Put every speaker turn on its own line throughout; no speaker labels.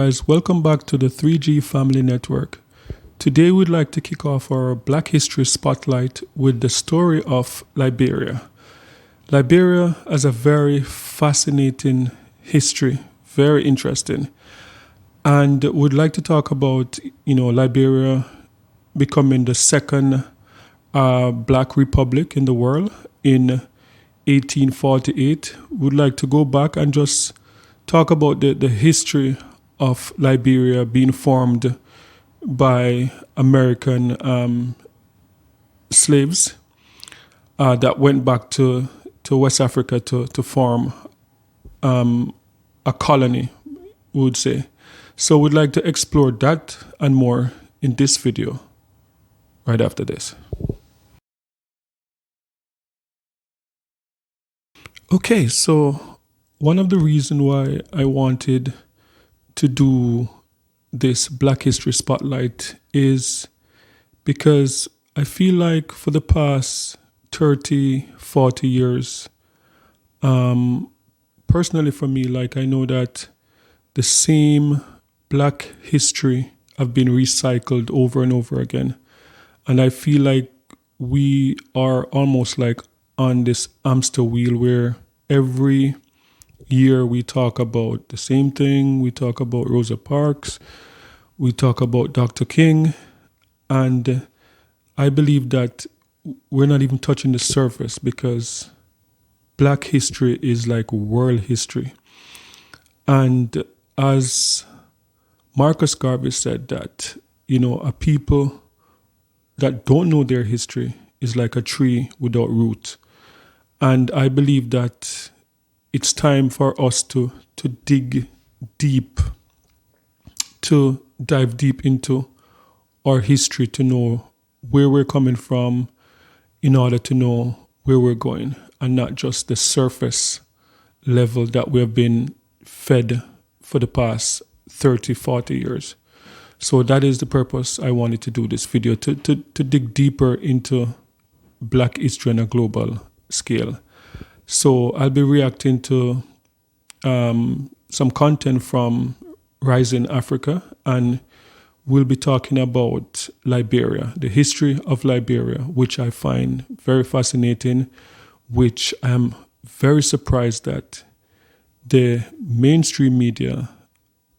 Guys, welcome back to the 3G Family Network. Today we'd like to kick off our Black History Spotlight with the story of Liberia. Liberia has a very fascinating history, very interesting. And we'd like to talk about, Liberia becoming the second Black republic in the world in 1848. We'd like to go back and just talk about the history of Liberia being formed by American slaves that went back to West Africa to form a colony, we would say. So we'd like to explore that and more in this video right after this. Okay, so one of the reasons why I wanted to do this Black History Spotlight is because I feel like for the past 30, 40 years, personally for me, like I know that the same Black history have been recycled over and over again. And I feel like we are almost like on this hamster wheel where every year we talk about the same thing. We talk about Rosa Parks. We talk about Dr. King. And I believe that we're not even touching the surface because Black history is like world history. And as Marcus Garvey said that, a people that don't know their history is like a tree without root. And I believe that it's time for us to dig deep, to dive deep into our history, to know where we're coming from in order to know where we're going, and not just the surface level that we have been fed for the past 30, 40 years. So that is the purpose I wanted to do this video, to dig deeper into Black history on a global scale. So I'll be reacting to some content from Rising Africa, and we'll be talking about Liberia, the history of Liberia, which I find very fascinating, which I'm very surprised that the mainstream media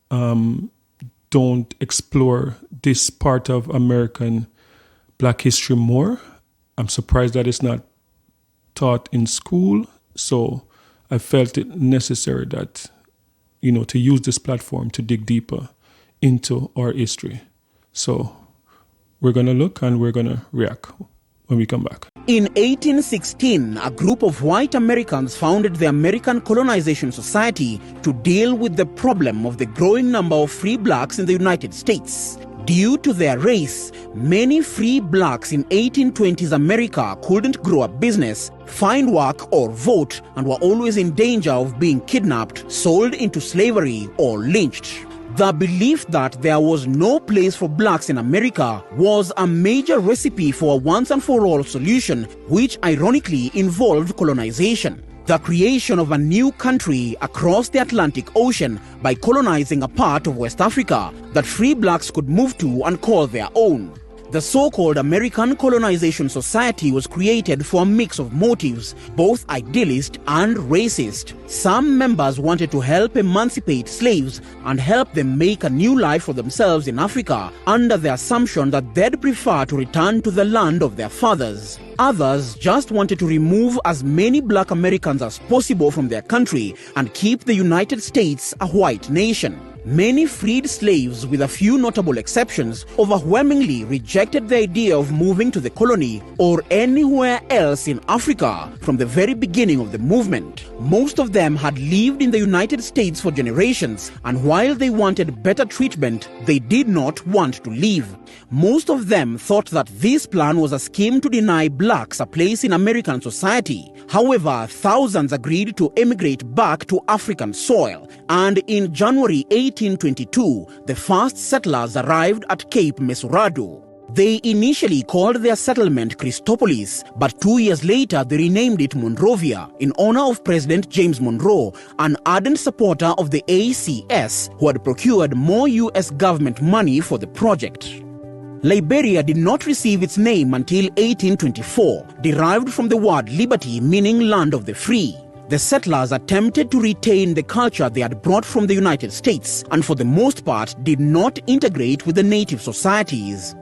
don't explore this part of American Black history more. I'm surprised that it's not taught in school. So I felt it necessary that, to use this platform to dig deeper into our history. So we're going to look and we're going to react when we come back.
In 1816, a group of white Americans founded the American Colonization Society to deal with the problem of the growing number of free blacks in the United States. Due to their race, many free blacks in 1820s America couldn't grow a business, find work or vote, and were always in danger of being kidnapped, sold into slavery, or lynched. The belief that there was no place for blacks in America was a major recipe for a once-and-for-all solution, which ironically involved colonization. The creation of a new country across the Atlantic Ocean by colonizing a part of West Africa that free blacks could move to and call their own. The so-called American Colonization Society was created for a mix of motives, both idealist and racist. Some members wanted to help emancipate slaves and help them make a new life for themselves in Africa, under the assumption that they'd prefer to return to the land of their fathers. Others just wanted to remove as many black Americans as possible from their country and keep the United States a white nation. Many freed slaves, with a few notable exceptions, overwhelmingly rejected the idea of moving to the colony or anywhere else in Africa from the very beginning of the movement. Most of them had lived in the United States for generations, and while they wanted better treatment, they did not want to leave. Most of them thought that this plan was a scheme to deny blacks a place in American society. However, thousands agreed to emigrate back to African soil, and in January 1822, the first settlers arrived at Cape Mesurado. They initially called their settlement Christopolis, but 2 years later they renamed it Monrovia in honor of President James Monroe, an ardent supporter of the ACS who had procured more US government money for the project. Liberia did not receive its name until 1824, derived from the word liberty meaning land of the free. The settlers attempted to retain the culture they had brought from the United States and for the most part did not integrate with the native societies.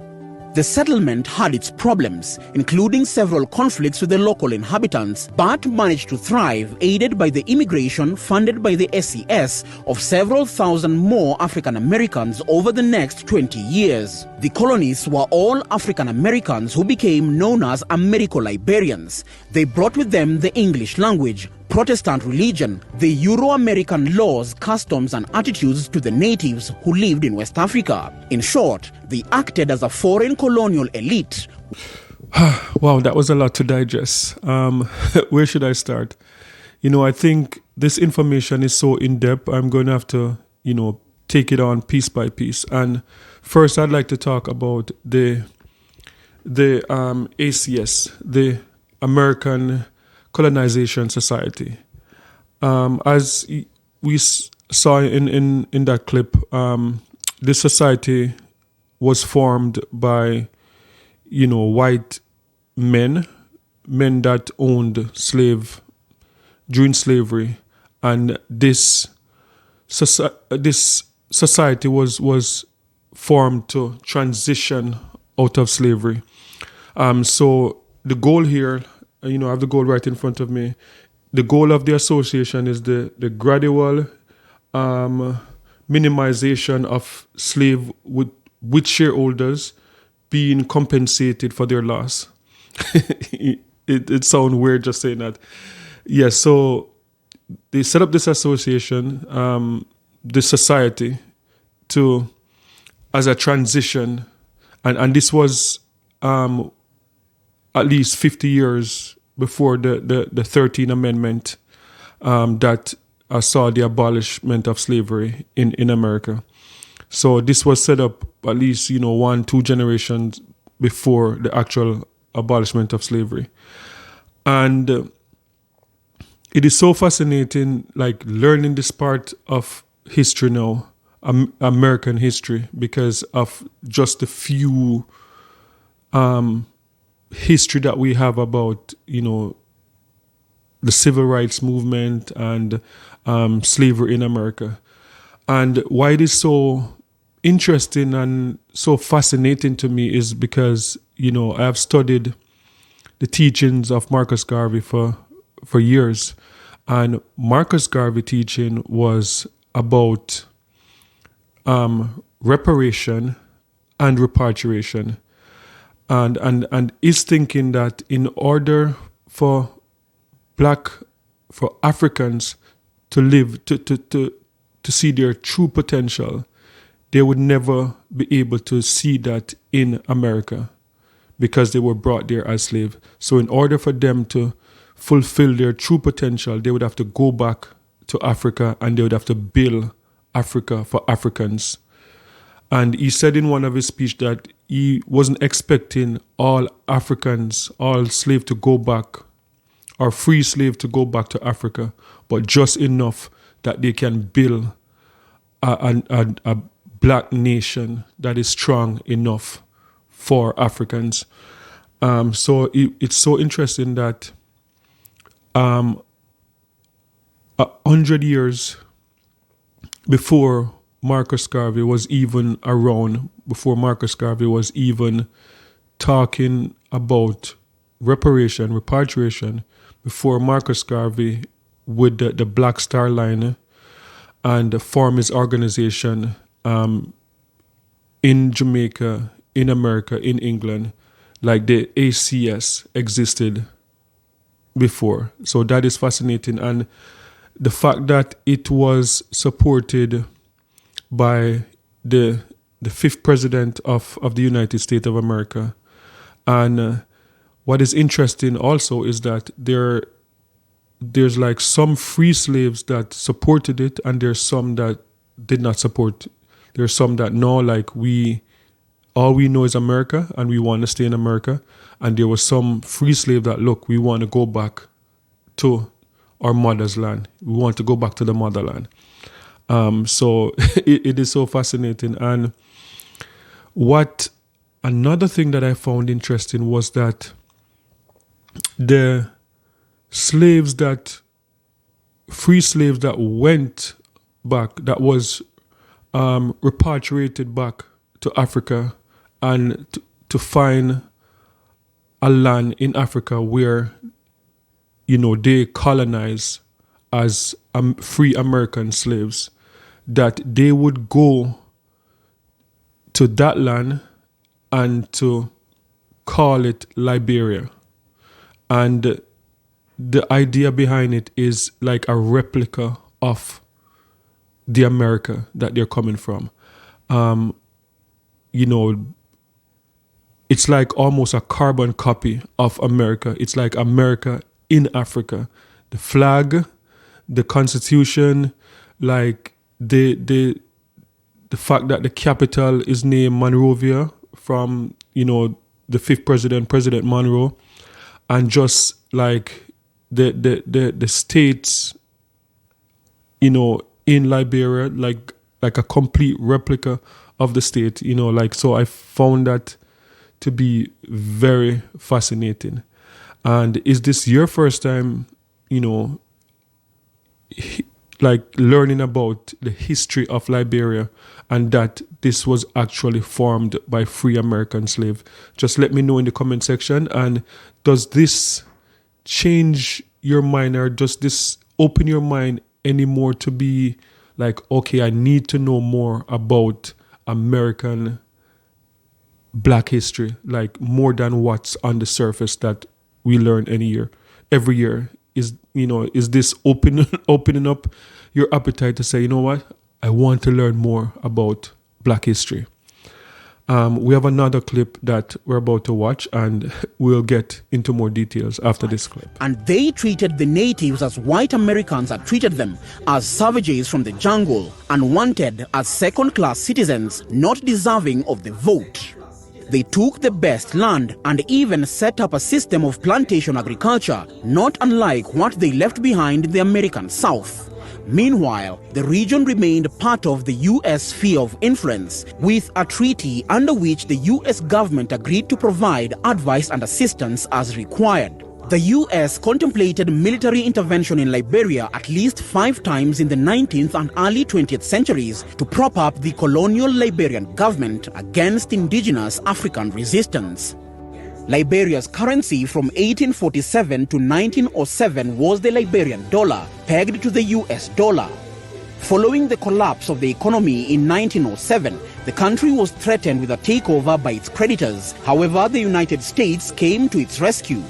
The settlement had its problems, including several conflicts with the local inhabitants, but managed to thrive, aided by the immigration funded by the SES of several thousand more African Americans over the next 20 years. The colonists were all African Americans who became known as Americo-Liberians. They brought with them the English language, Protestant religion, the Euro-American laws, customs and attitudes to the natives who lived in West Africa. In short, they acted as a foreign colonial elite.
Wow, that was a lot to digest. Where should I start? I think this information is so in-depth, I'm going to have to, take it on piece by piece. And first, I'd like to talk about the ACS, the American Colonization Society. As we saw in that clip, this society was formed by, white men that owned during slavery, and this society was formed to transition out of slavery. So the goal here, I have the goal right in front of me. The goal of the association is the gradual minimization of slave with shareholders being compensated for their loss. It sounds weird just saying that. Yes, so they set up this association, this society, as a transition, and this was at least 50 years before the 13th Amendment that saw the abolishment of slavery in America. So this was set up at least, 1-2 generations before the actual abolishment of slavery. And it is so fascinating, like learning this part of history now, American history, because of just the few history that we have about, the civil rights movement and slavery in America. And why it is so interesting and so fascinating to me is because, I have studied the teachings of Marcus Garvey for years. And Marcus Garvey teaching was about reparation and repatriation. And is thinking that in order for Africans to live, to see their true potential, they would never be able to see that in America because they were brought there as slaves. So in order for them to fulfill their true potential, they would have to go back to Africa and they would have to build Africa for Africans. And he said in one of his speeches that he wasn't expecting all Africans, all slaves to go back, or free slaves to go back to Africa, but just enough that they can build a black nation that is strong enough for Africans. So it's so interesting that 100 years before Marcus Garvey was even around, before Marcus Garvey was even talking about repatriation, before Marcus Garvey with the Black Star Line and form his organization in Jamaica, in America, in England, like the ACS existed before. So that is fascinating. And the fact that it was supported by the fifth president of the United States of America. And what is interesting also is that there's like some free slaves that supported it, and there's some that did not support. There's some that know, like we all we know is America and we want to stay in America. And there was some free slave that, look, we want to go back to our mother's land. We want to go back to the motherland. So it is so fascinating. And another thing that I found interesting was that the free slaves that went back, that was repatriated back to Africa and to find a land in Africa where, they colonize as free American slaves, that they would go to that land and to call it Liberia. And the idea behind it is like a replica of the America that they're coming from. It's like almost a carbon copy of America. It's like America in Africa. The flag, the Constitution, like the fact that the capital is named Monrovia from, the fifth president, President Monroe, and just like the states, in Liberia, like a complete replica of the state, so I found that to be very fascinating. And is this your first time, like learning about the history of Liberia and that this was actually formed by free American slaves? Just let me know in the comment section. And does this change your mind, or does this open your mind anymore to be like, okay, I need to know more about American Black history, like more than what's on the surface that we learn every year? Is this opening up your appetite to say, you know what, I want to learn more about Black history? We have another clip that we're about to watch, and we'll get into more details after this clip.
And they treated the natives as white Americans had treated them, as savages from the jungle, and wanted as second-class citizens not deserving of the vote. They took the best land and even set up a system of plantation agriculture, not unlike what they left behind in the American South. Meanwhile, the region remained part of the U.S. sphere of influence, with a treaty under which the U.S. government agreed to provide advice and assistance as required. The U.S. contemplated military intervention in Liberia at least 5 times in the 19th and early 20th centuries to prop up the colonial Liberian government against indigenous African resistance. Liberia's currency from 1847 to 1907 was the Liberian dollar, pegged to the US dollar. Following the collapse of the economy in 1907, the country was threatened with a takeover by its creditors. However, the United States came to its rescue.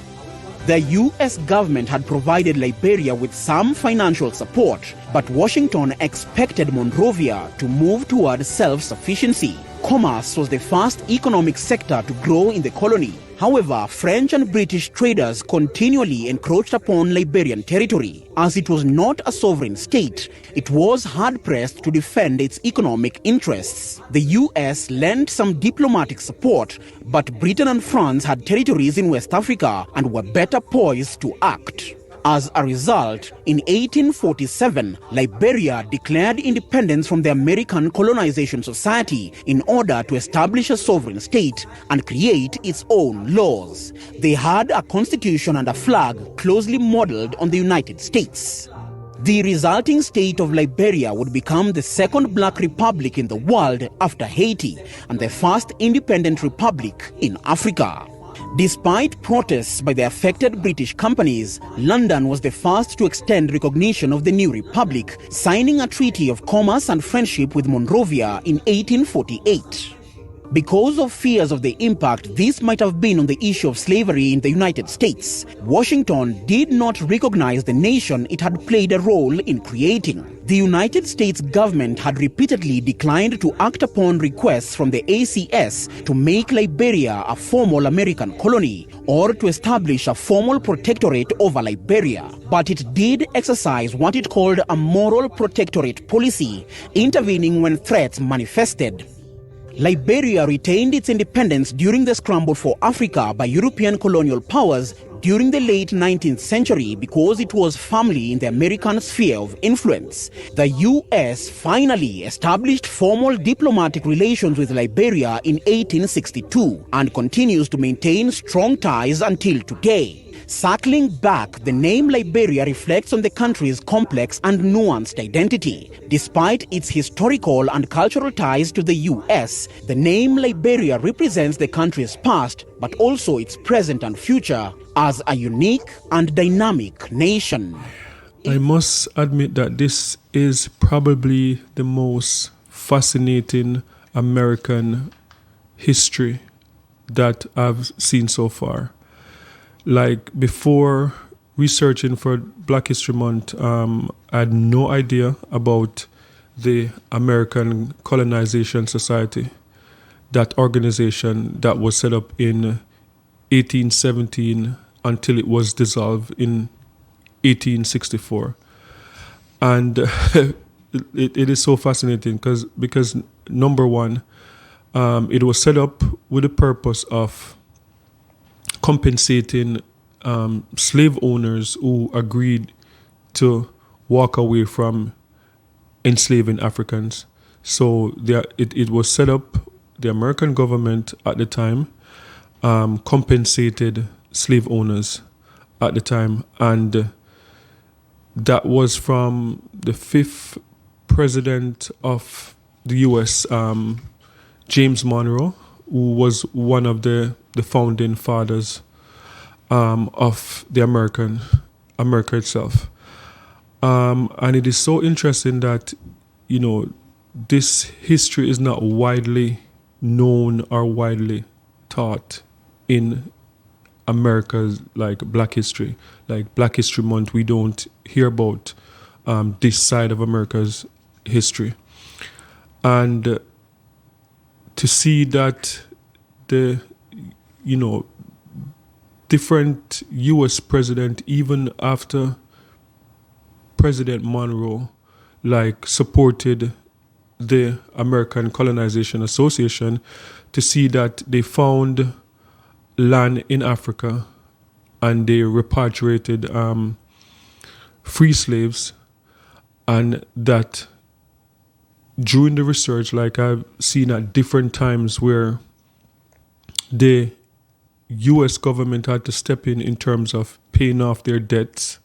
The US government had provided Liberia with some financial support, but Washington expected Monrovia to move toward self-sufficiency. Commerce was the first economic sector to grow in the colony. However, French and British traders continually encroached upon Liberian territory. As it was not a sovereign state, it was hard-pressed to defend its economic interests. The US lent some diplomatic support, but Britain and France had territories in West Africa and were better poised to act. As a result, in 1847, Liberia declared independence from the American Colonization Society in order to establish a sovereign state and create its own laws. They had a constitution and a flag closely modeled on the United States. The resulting state of Liberia would become the second Black republic in the world after Haiti and the first independent republic in Africa. Despite protests by the affected British companies, London was the first to extend recognition of the new republic, signing a treaty of commerce and friendship with Monrovia in 1848. Because of fears of the impact this might have been on the issue of slavery in the United States, Washington did not recognize the nation it had played a role in creating. The United States government had repeatedly declined to act upon requests from the ACS to make Liberia a formal American colony or to establish a formal protectorate over Liberia. But it did exercise what it called a moral protectorate policy, intervening when threats manifested. Liberia retained its independence during the scramble for Africa by European colonial powers during the late 19th century because it was firmly in the American sphere of influence. The US finally established formal diplomatic relations with Liberia in 1862 and continues to maintain strong ties until today. Circling back, the name Liberia reflects on the country's complex and nuanced identity. Despite its historical and cultural ties to the US, the name Liberia represents the country's past, but also its present and future as a unique and dynamic nation.
I must admit that this is probably the most fascinating American history that I've seen so far. Like before researching for Black History Month, I had no idea about the American Colonization Society, that organization that was set up in 1817 until it was dissolved in 1864. And it is so fascinating because number one, it was set up with the purpose of compensating slave owners who agreed to walk away from enslaving Africans. So it was set up, the American government at the time compensated slave owners at the time, and that was from the fifth president of the US, James Monroe, who was one of the founding fathers of the America itself. And it is so interesting that, this history is not widely known or widely taught in America's Black history. Like Black History Month, we don't hear about this side of America's history. And to see that the different U.S. president, even after President Monroe, supported the American Colonization Association, to see that they found land in Africa and they repatriated free slaves, and that during the research, I've seen at different times where the U.S. government had to step in terms of paying off their debts.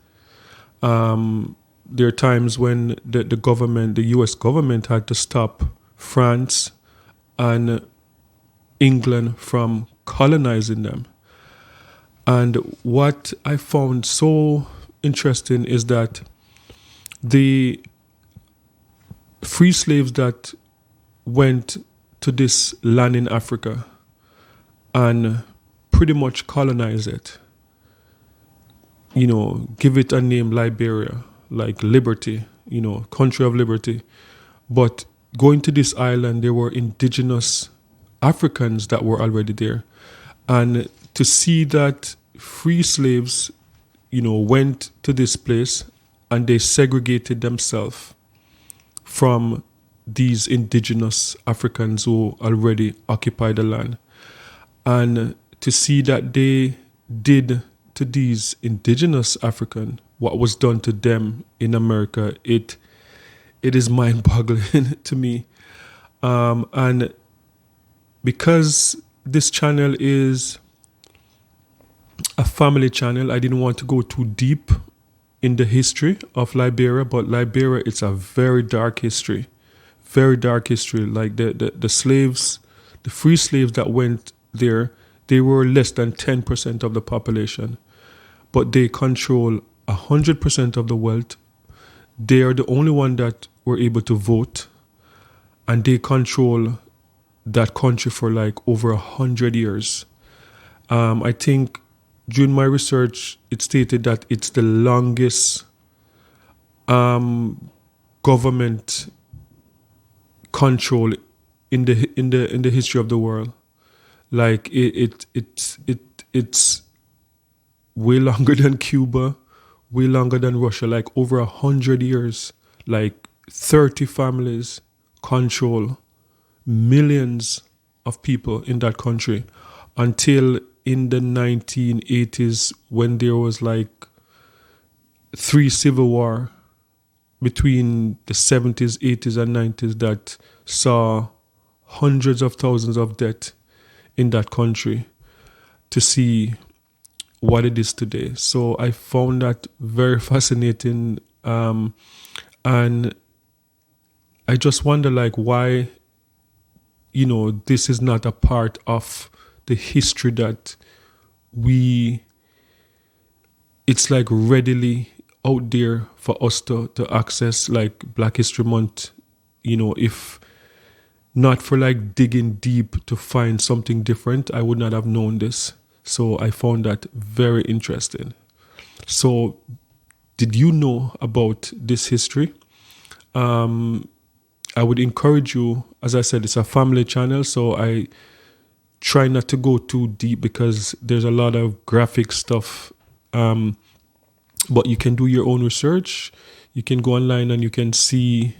There are times when the U.S. government had to stop France and England from colonizing them. And what I found so interesting is that the free slaves that went to this land in Africa and pretty much colonize it, give it a name, Liberia, like liberty, country of liberty. But going to this island, there were indigenous Africans that were already there. And to see that free slaves, went to this place and they segregated themselves from these indigenous Africans who already occupied the land. And to see that they did to these indigenous African what was done to them in America, it is mind-boggling to me. And because this channel is a family channel, I didn't want to go too deep in the history of Liberia, but Liberia, it's a very dark history. Very dark history. Like the slaves, the free slaves that went there, they were less than 10% of the population, but they control 100% of the wealth. They are the only one that were able to vote, and they control that country for over 100 years. I think during my research, it stated that it's the longest government control in the history of the world. It's way longer than Cuba, way longer than Russia. Over 100 years, 30 families control millions of people in that country until in the 1980s, when there was like 3 civil war between the 70s, 80s, and 90s that saw hundreds of thousands of deaths in that country, to see what it is today. So I found that very fascinating, and I just wonder, like, why, this is not a part of the history that it's like readily out there for us to access, like Black History Month, if not for like digging deep to find something different, I would not have known this. So I found that very interesting. So did you know about this history? I would encourage you, as I said, it's a family channel, so I try not to go too deep because there's a lot of graphic stuff. But you can do your own research. You can go online and you can see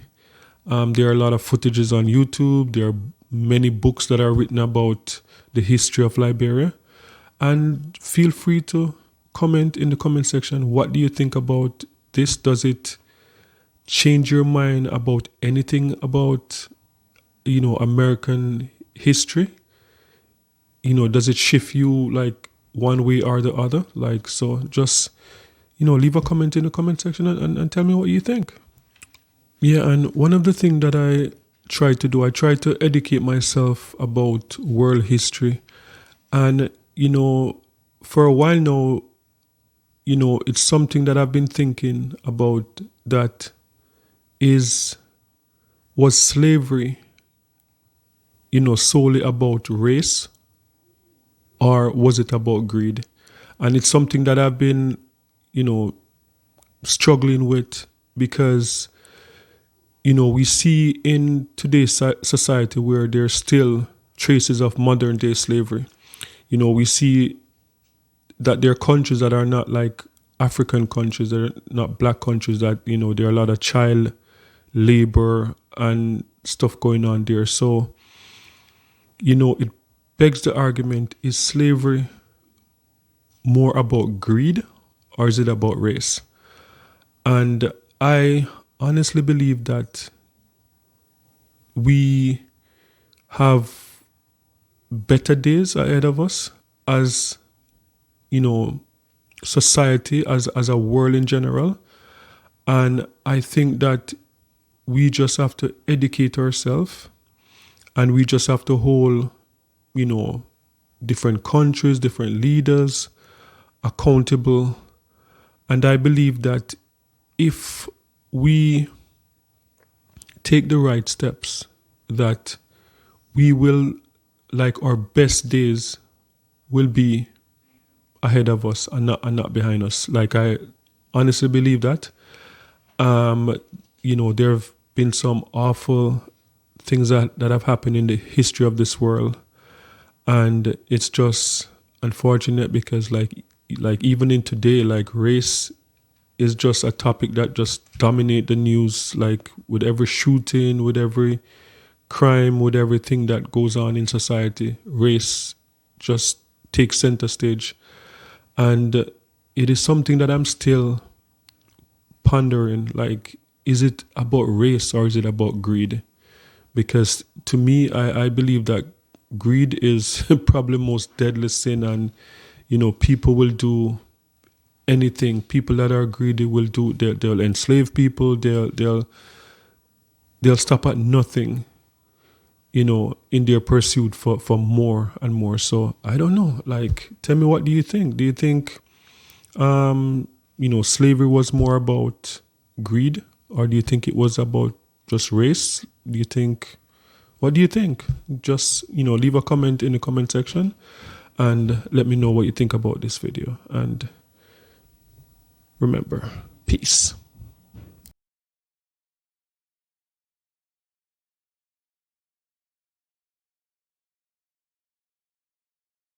there are a lot of footages on YouTube. There are many books that are written about the history of Liberia. And feel free to comment in the comment section. What do you think about this? Does it change your mind about anything about, American history? Does it shift you like one way or the other? Like, so just, leave a comment in the comment section and tell me what you think. Yeah, and one of the things that I try to do, I try to educate myself about world history. And, for a while now, it's something that I've been thinking about, that was slavery, solely about race, or was it about greed? And it's something that I've been, struggling with, because, we see in today's society where there's still traces of modern day slavery. We see that there are countries that are not like African countries, that are not Black countries, that, there are a lot of child labor and stuff going on there. So, it begs the argument, is slavery more about greed or is it about race? And I honestly believe that we have better days ahead of us as, society, as a world in general. And I think that we just have to educate ourselves, and we just have to hold, different countries, different leaders accountable. And I believe that if we take the right steps, that we will, like, our best days will be ahead of us and not behind us. Like, I honestly believe that. There have been some awful things that have happened in the history of this world. And it's just unfortunate because like even in today, like, race is just a topic that just dominate the news, like with every shooting, with every crime, with everything that goes on in society. Race just takes center stage. And it is something that I'm still pondering, like, is it about race or is it about greed? Because to me, I believe that greed is probably the most deadly sin, and, people will do anything. People that are greedy will they'll enslave people, they'll stop at nothing, in their pursuit for more and more. So I don't know, like, tell me, what do you think? Do you think, slavery was more about greed, or do you think it was about just race? What do you think? Just, leave a comment in the comment section and let me know what you think about this video. And remember, peace.